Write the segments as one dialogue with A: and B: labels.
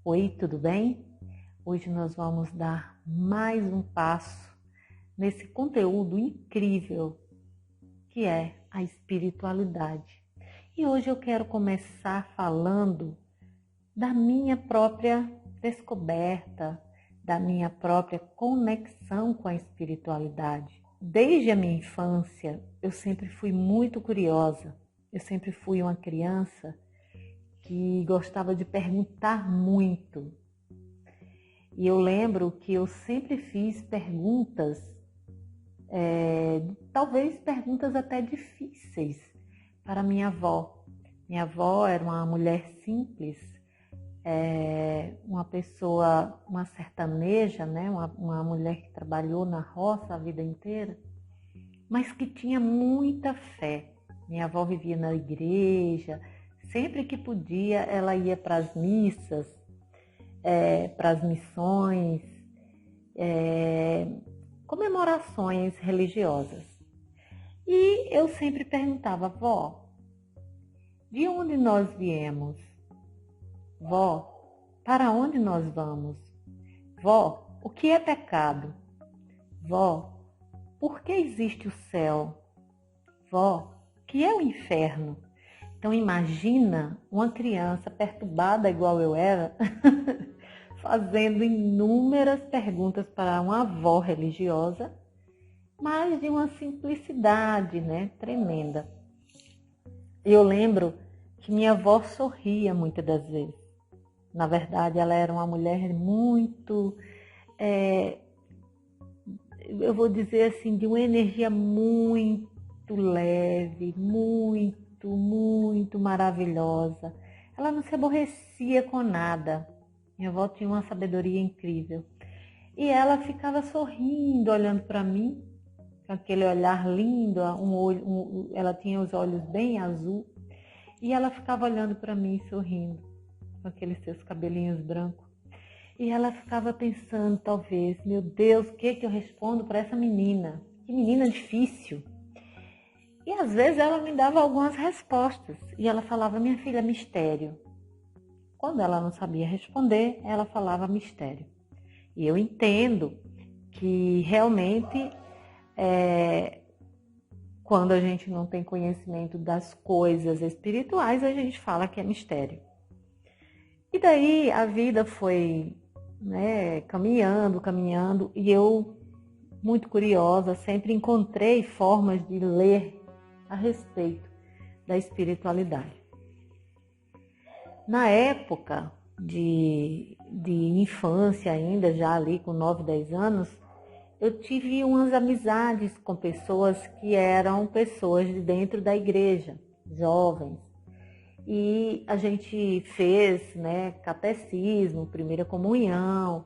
A: Oi, tudo bem? Hoje nós vamos dar mais um passo nesse conteúdo incrível que é a espiritualidade. E hoje eu quero começar falando da minha própria descoberta, da minha própria conexão com a espiritualidade. Desde a minha infância, eu sempre fui muito curiosa. Eu sempre fui uma criança que gostava de perguntar muito. E eu lembro que eu sempre fiz perguntas, talvez perguntas até difíceis, para minha avó. Minha avó era uma mulher simples, uma pessoa, uma sertaneja, né? Uma mulher que trabalhou na roça a vida inteira, mas que tinha muita fé. Minha avó vivia na igreja, sempre que podia ela ia para as missas, para as missões, comemorações religiosas. E eu sempre perguntava: vó, de onde nós viemos? Vó, para onde nós vamos? Vó, o que é pecado? Vó, por que existe o céu? Vó, o que é o inferno? Então imagina uma criança perturbada igual eu era, fazendo inúmeras perguntas para uma avó religiosa, mas de uma simplicidade, né, tremenda. Eu lembro que minha avó sorria muitas das vezes. Na verdade, ela era uma mulher muito, eu vou dizer assim, de uma energia muito leve, muito maravilhosa. Ela não se aborrecia com nada. Minha avó tinha uma sabedoria incrível. E ela ficava sorrindo, olhando para mim, com aquele olhar lindo, ela tinha os olhos bem azul, e ela ficava olhando para mim, sorrindo, com aqueles seus cabelinhos brancos. E ela ficava pensando, talvez, meu Deus, o que eu respondo para essa menina? Que menina difícil. E às vezes ela me dava algumas respostas, e ela falava: minha filha, mistério. Quando ela não sabia responder, ela falava mistério. E eu entendo que realmente, quando a gente não tem conhecimento das coisas espirituais, a gente fala que é mistério. E daí a vida foi, né, caminhando, e eu, muito curiosa, sempre encontrei formas de ler a respeito da espiritualidade. Na época de infância ainda, já ali com 9, 10 anos, eu tive umas amizades com pessoas que eram pessoas de dentro da igreja, jovens. E a gente fez, né, catecismo, primeira comunhão,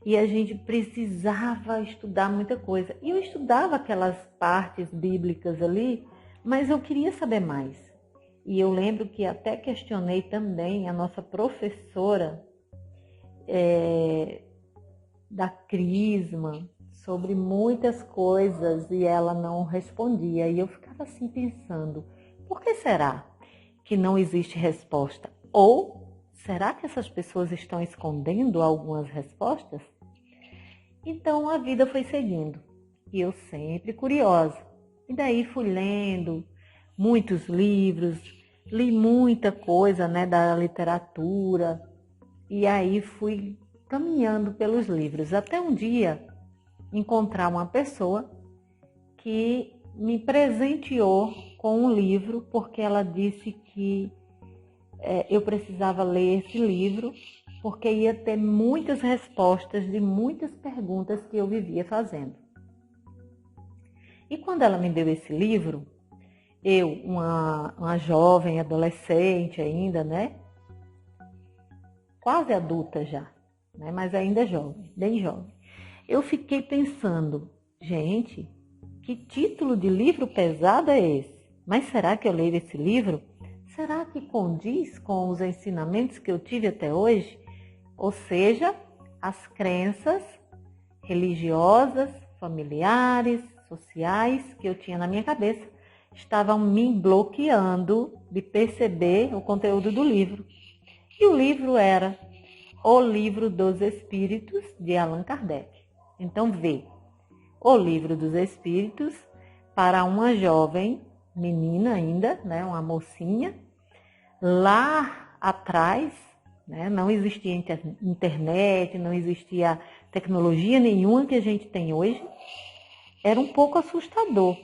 A: e a gente precisava estudar muita coisa. E eu estudava aquelas partes bíblicas ali, mas eu queria saber mais. E eu lembro que até questionei também a nossa professora da Crisma sobre muitas coisas e ela não respondia. E eu ficava assim pensando, por que será que não existe resposta? Ou será que essas pessoas estão escondendo algumas respostas? Então a vida foi seguindo e eu sempre curiosa. E daí fui lendo muitos livros, li muita coisa, né, da literatura, e aí fui caminhando pelos livros, até um dia encontrar uma pessoa que me presenteou com um livro, porque ela disse que eu precisava ler esse livro, porque ia ter muitas respostas de muitas perguntas que eu vivia fazendo. E quando ela me deu esse livro, eu, uma jovem, adolescente ainda, né? Quase adulta já, né? Mas ainda jovem, bem jovem. Eu fiquei pensando, gente, que título de livro pesado é esse? Mas será que eu leio esse livro? Será que condiz com os ensinamentos que eu tive até hoje? Ou seja, as crenças religiosas, familiares, sociais que eu tinha na minha cabeça estavam me bloqueando de perceber o conteúdo do livro. E o livro era O Livro dos Espíritos, de Allan Kardec. Então, vê, O Livro dos Espíritos para uma jovem menina ainda, né, uma mocinha, lá atrás, né, não existia internet, não existia tecnologia nenhuma que a gente tem hoje, era um pouco assustador.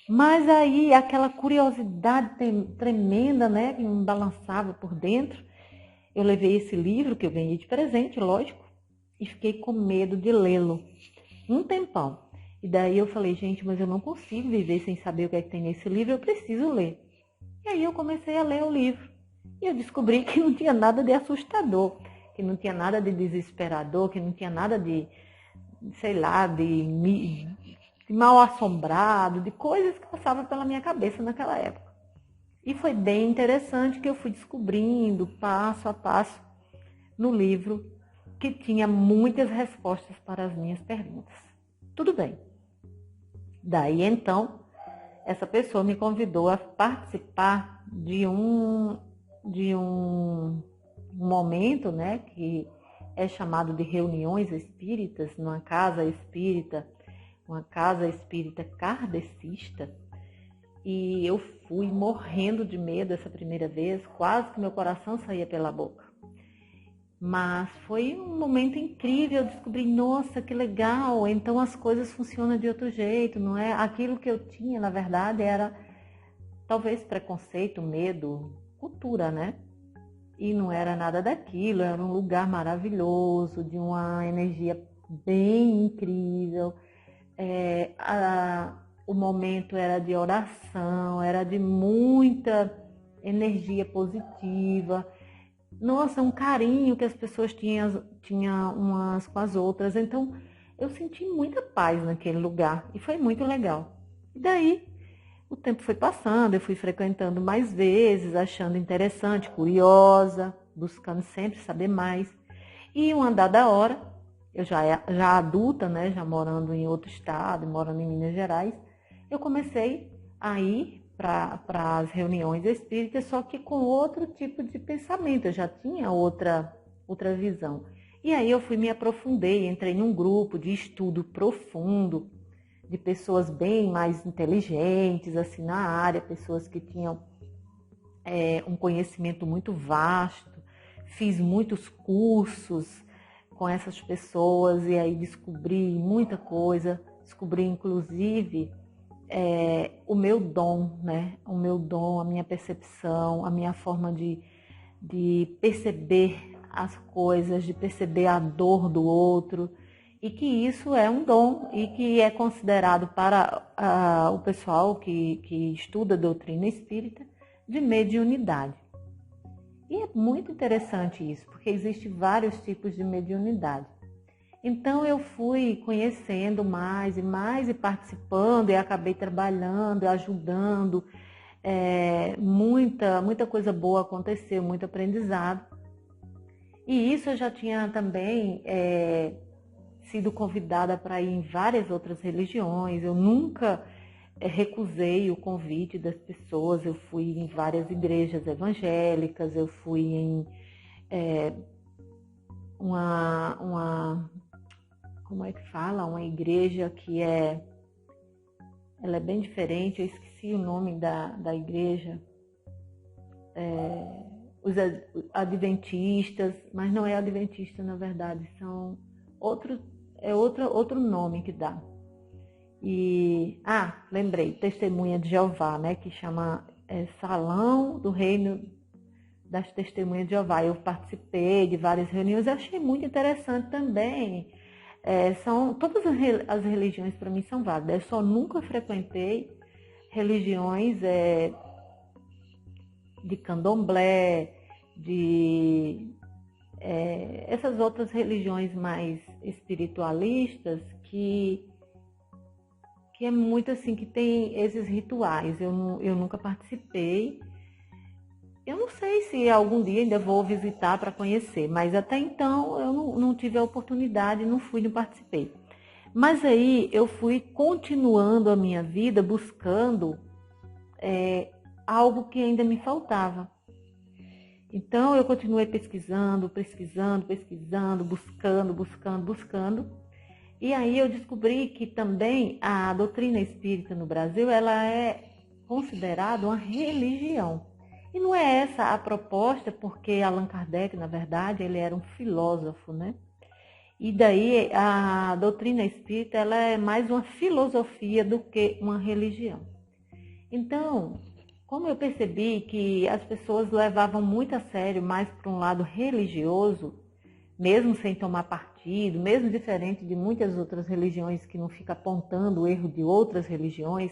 A: Mas aí aquela curiosidade tremenda, né, que me balançava por dentro, eu levei esse livro que eu ganhei de presente, lógico, e fiquei com medo de lê-lo um tempão. E daí eu falei, gente, mas eu não consigo viver sem saber o que é que tem nesse livro, eu preciso ler. E aí eu comecei a ler o livro. E eu descobri que não tinha nada de assustador, que não tinha nada de desesperador, que não tinha nada de, sei lá, de mal assombrado, de coisas que passavam pela minha cabeça naquela época. E foi bem interessante que eu fui descobrindo, passo a passo, no livro, que tinha muitas respostas para as minhas perguntas. Tudo bem. Daí, então, essa pessoa me convidou a participar de um momento, né, que é chamado de reuniões espíritas, uma casa espírita kardecista. E eu fui morrendo de medo essa primeira vez, quase que meu coração saía pela boca. Mas foi um momento incrível, eu descobri, nossa, que legal, então as coisas funcionam de outro jeito, não é? Aquilo que eu tinha, na verdade, era talvez preconceito, medo, cultura, né? E não era nada daquilo, era um lugar maravilhoso, de uma energia bem incrível. O momento era de oração, era de muita energia positiva. Nossa, um carinho que as pessoas tinham umas com as outras. Então, eu senti muita paz naquele lugar e foi muito legal. E daí, o tempo foi passando, eu fui frequentando mais vezes, achando interessante, curiosa, buscando sempre saber mais. E uma dada hora, eu já adulta, né, já morando em outro estado, morando em Minas Gerais, eu comecei a ir para as reuniões espíritas, só que com outro tipo de pensamento, eu já tinha outra visão. E aí eu fui me aprofundei, entrei num grupo de estudo profundo, de pessoas bem mais inteligentes, assim, na área, pessoas que tinham um conhecimento muito vasto, fiz muitos cursos com essas pessoas e aí descobri muita coisa, descobri inclusive o meu dom, né? O meu dom, a minha percepção, a minha forma de perceber as coisas, de perceber a dor do outro, e que isso é um dom e que é considerado para o pessoal que estuda a doutrina espírita de mediunidade. E é muito interessante isso, porque existem vários tipos de mediunidade. Então eu fui conhecendo mais e participando e acabei trabalhando, ajudando. Muita coisa boa aconteceu, muito aprendizado. E isso eu já tinha também sido convidada para ir em várias outras religiões. Eu nunca recusei o convite das pessoas. Eu fui em várias igrejas evangélicas, eu fui em como é que fala? Uma igreja que ela é bem diferente, eu esqueci o nome da igreja. Os adventistas, mas não é adventista na verdade, são outro nome que dá. E, lembrei, Testemunha de Jeová, né, que chama Salão do Reino das Testemunhas de Jeová. Eu participei de várias reuniões, eu achei muito interessante também. Todas as religiões para mim são válidas. Eu só nunca frequentei religiões de candomblé, de essas outras religiões mais espiritualistas que é muito assim, que tem esses rituais. Eu nunca participei. Eu não sei se algum dia ainda vou visitar para conhecer, mas até então eu não tive a oportunidade, não fui, não participei. Mas aí eu fui continuando a minha vida buscando algo que ainda me faltava. Então eu continuei pesquisando, buscando. E aí eu descobri que também a doutrina espírita no Brasil, ela é considerada uma religião. E não é essa a proposta, porque Allan Kardec, na verdade, ele era um filósofo, né? E daí a doutrina espírita, ela é mais uma filosofia do que uma religião. Então, como eu percebi que as pessoas levavam muito a sério mais para um lado religioso, mesmo sem tomar partido, mesmo diferente de muitas outras religiões que não fica apontando o erro de outras religiões,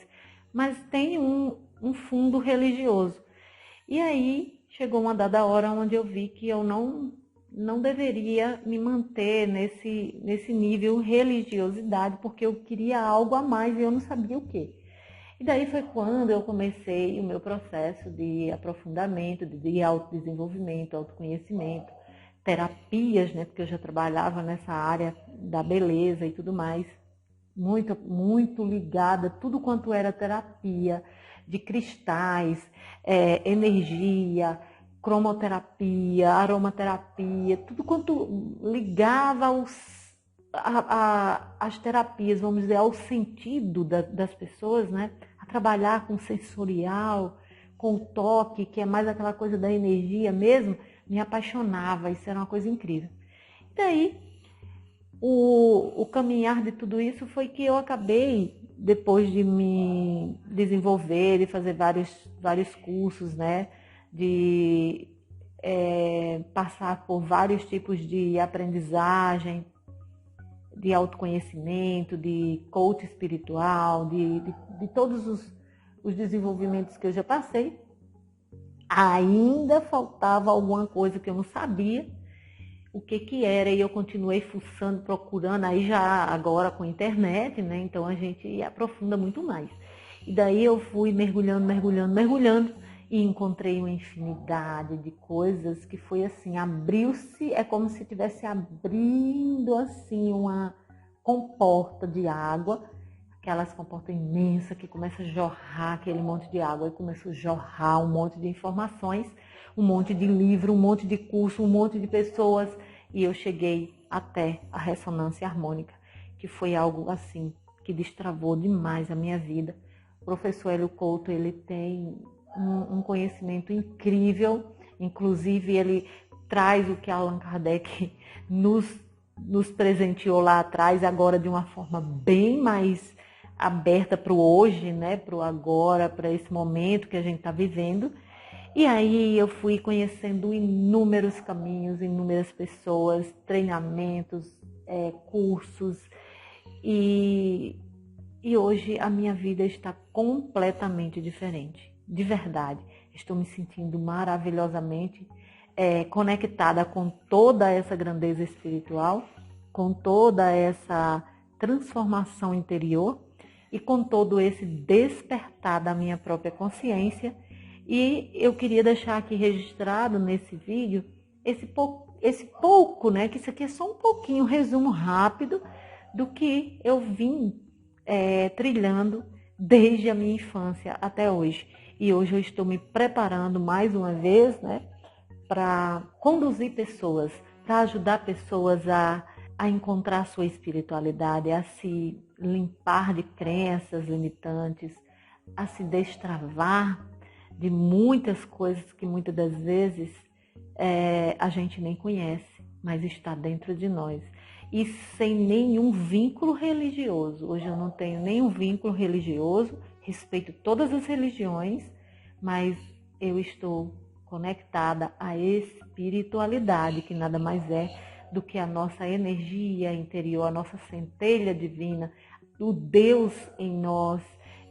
A: mas tem um fundo religioso. E aí chegou uma dada hora onde eu vi que eu não deveria me manter nesse nível religiosidade, porque eu queria algo a mais e eu não sabia o quê. E daí foi quando eu comecei o meu processo de aprofundamento, de autodesenvolvimento, autoconhecimento, terapias, né? Porque eu já trabalhava nessa área da beleza e tudo mais, muito ligada, tudo quanto era terapia, de cristais, energia, cromoterapia, aromaterapia, tudo quanto ligava as terapias, vamos dizer, ao sentido das pessoas, né? A trabalhar com sensorial, com o toque, que é mais aquela coisa da energia mesmo, me apaixonava, isso era uma coisa incrível. E daí, o caminhar de tudo isso foi que eu acabei, depois de me desenvolver, de fazer vários cursos, né? De passar por vários tipos de aprendizagem, de autoconhecimento, de coach espiritual, de todos os desenvolvimentos que eu já passei, ainda faltava alguma coisa que eu não sabia o que era, e eu continuei fuçando, procurando, aí já agora com a internet, né? Então a gente aprofunda muito mais. E daí eu fui mergulhando, e encontrei uma infinidade de coisas que foi assim, abriu-se, é como se estivesse abrindo assim uma comporta de água, aquelas comportas imensas que começa a jorrar aquele monte de água, e começa a jorrar um monte de informações, um monte de livro, um monte de curso, um monte de pessoas, e eu cheguei até a ressonância harmônica, que foi algo assim, que destravou demais a minha vida. O professor Hélio Couto, ele tem um conhecimento incrível, inclusive ele traz o que Allan Kardec nos presenteou lá atrás, agora de uma forma bem mais aberta para o hoje, né? Para o agora, para esse momento que a gente está vivendo. E aí eu fui conhecendo inúmeros caminhos, inúmeras pessoas, treinamentos, cursos, e hoje a minha vida está completamente diferente, de verdade. Estou me sentindo maravilhosamente conectada com toda essa grandeza espiritual, com toda essa transformação interior e com todo esse despertar da minha própria consciência. E eu queria deixar aqui registrado nesse vídeo esse pouco, né? Que isso aqui é só um pouquinho, um resumo rápido do que eu vim trilhando desde a minha infância até hoje. E hoje eu estou me preparando mais uma vez, né? Para conduzir pessoas, para ajudar pessoas a encontrar sua espiritualidade, a se limpar de crenças limitantes, a se destravar de muitas coisas que muitas das vezes a gente nem conhece, mas está dentro de nós. E sem nenhum vínculo religioso. Hoje eu não tenho nenhum vínculo religioso, respeito todas as religiões, mas eu estou conectada à espiritualidade, que nada mais é do que a nossa energia interior, a nossa centelha divina, o Deus em nós,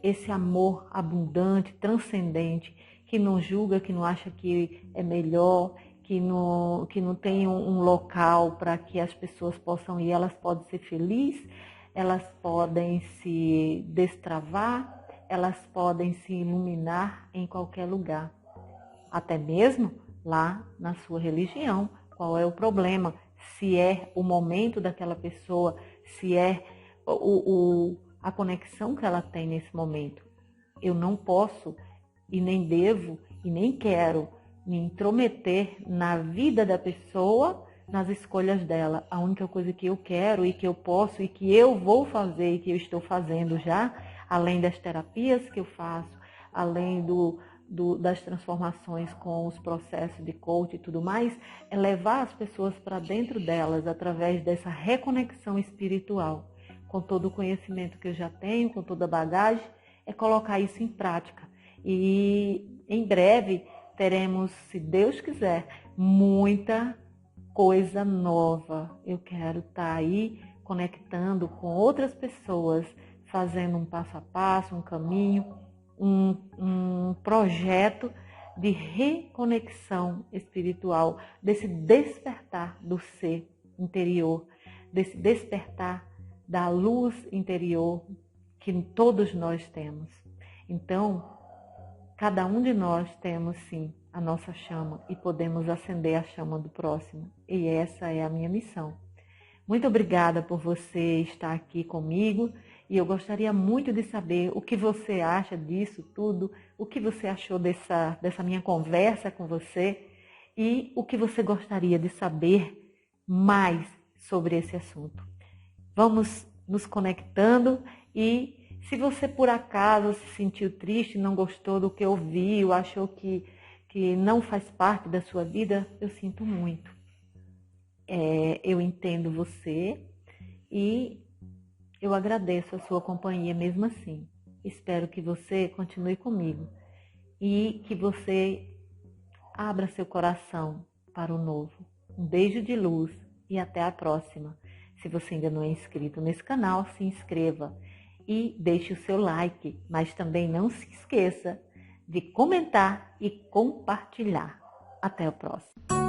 A: esse amor abundante, transcendente, que não julga, que não acha que é melhor, que não tem um local para que as pessoas possam ir, elas podem ser felizes, elas podem se destravar, elas podem se iluminar em qualquer lugar, até mesmo lá na sua religião. Qual é o problema? Se é o momento daquela pessoa, se é a conexão que ela tem nesse momento. Eu não posso e nem devo e nem quero me intrometer na vida da pessoa, nas escolhas dela. A única coisa que eu quero e que eu posso e que eu vou fazer e que eu estou fazendo já, além das terapias que eu faço, além das transformações com os processos de coach e tudo mais, é levar as pessoas para dentro delas através dessa reconexão espiritual. Com todo o conhecimento que eu já tenho, com toda a bagagem, é colocar isso em prática. E em breve teremos, se Deus quiser, muita coisa nova. Eu quero estar aí conectando com outras pessoas, fazendo um passo a passo, um caminho, um projeto de reconexão espiritual, desse despertar do ser interior, desse despertar da luz interior que todos nós temos. Então, cada um de nós temos sim a nossa chama e podemos acender a chama do próximo. E essa é a minha missão. Muito obrigada por você estar aqui comigo e eu gostaria muito de saber o que você acha disso tudo, o que você achou dessa minha conversa com você e o que você gostaria de saber mais sobre esse assunto. Vamos nos conectando e se você por acaso se sentiu triste, não gostou do que ouviu, achou que não faz parte da sua vida, eu sinto muito. Eu entendo você e eu agradeço a sua companhia mesmo assim. Espero que você continue comigo e que você abra seu coração para o novo. Um beijo de luz e até a próxima. Se você ainda não é inscrito nesse canal, se inscreva e deixe o seu like, mas também não se esqueça de comentar e compartilhar. Até o próximo.